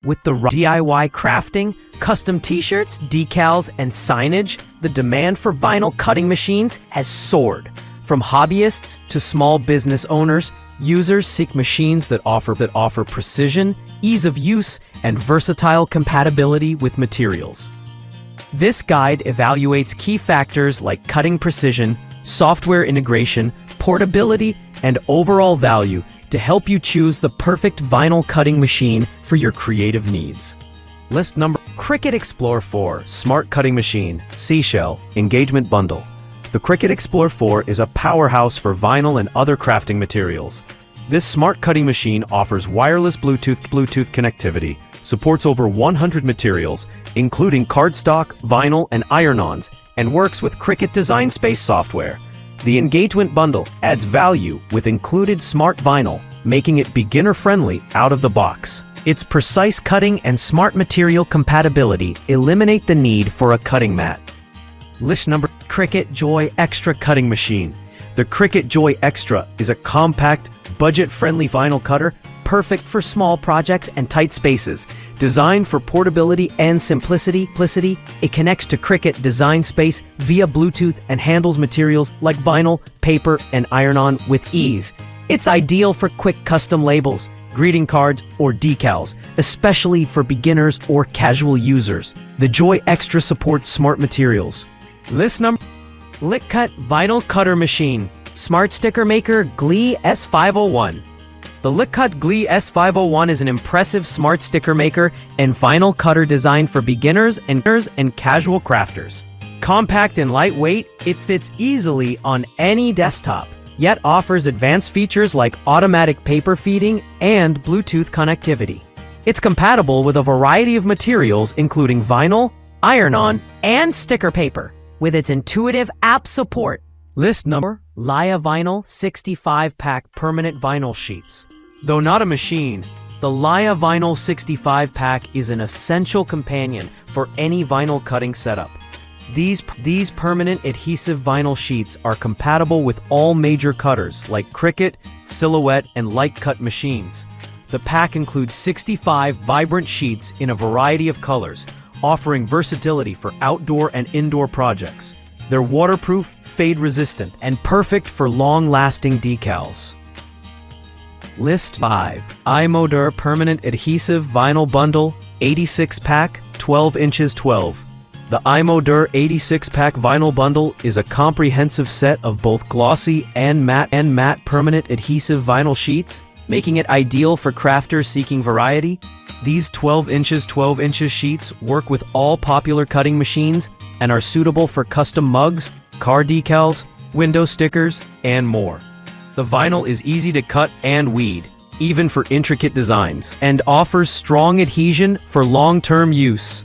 With the DIY crafting, custom t-shirts, decals, and signage, the demand for vinyl cutting machines has soared. From hobbyists to small business owners, users seek machines that offer precision, ease of use, and versatile compatibility with materials. This guide evaluates key factors like cutting precision, software integration, portability, and overall value to help you choose the perfect vinyl cutting machine for your creative needs. List number: Cricut Explore 4 Smart Cutting Machine, Seashell, Engagement Bundle. The Cricut Explore 4 is a powerhouse for vinyl and other crafting materials. This smart cutting machine offers wireless Bluetooth connectivity, supports over 100 materials, including cardstock, vinyl, and iron-ons, and works with Cricut Design Space software. The Engagement Bundle adds value with included smart vinyl, making it beginner-friendly out of the box. Its precise cutting and smart material compatibility eliminate the need for a cutting mat. List number: Cricut Joy Xtra Cutting Machine. The Cricut Joy Xtra is a compact, budget-friendly vinyl cutter perfect for small projects and tight spaces. Designed for portability and simplicity, it connects to Cricut Design Space via Bluetooth and handles materials like vinyl, paper, and iron-on with ease. It's ideal for quick custom labels, greeting cards, or decals, especially for beginners or casual users. The Joy Xtra supports smart materials. List number: Cricut Vinyl Cutter Machine, Smart Sticker Maker Glee S501. The Cricut Glee S501 is an impressive smart sticker maker and vinyl cutter designed for beginners and casual crafters. Compact and lightweight, it fits easily on any desktop, yet offers advanced features like automatic paper feeding and Bluetooth connectivity. It's compatible with a variety of materials including vinyl, iron-on, and sticker paper, with its intuitive app support. List number: Lia Vinyl 65-pack Permanent Vinyl Sheets. Though not a machine, the Lia Vinyl 65-pack is an essential companion for any vinyl cutting setup. These permanent adhesive vinyl sheets are compatible with all major cutters like Cricut, Silhouette, and Light Cut machines. The pack includes 65 vibrant sheets in a variety of colors, offering versatility for outdoor and indoor projects. They're waterproof, fade-resistant, and perfect for long-lasting decals. List 5. iModeur Permanent Adhesive Vinyl Bundle 86-pack, 12 inches 12. The iModeur 86-pack vinyl bundle is a comprehensive set of both glossy and matte permanent adhesive vinyl sheets, making it ideal for crafters seeking variety. These 12 inches sheets work with all popular cutting machines and are suitable for custom mugs, car decals, window stickers, and more. The vinyl is easy to cut and weed, even for intricate designs, and offers strong adhesion for long-term use.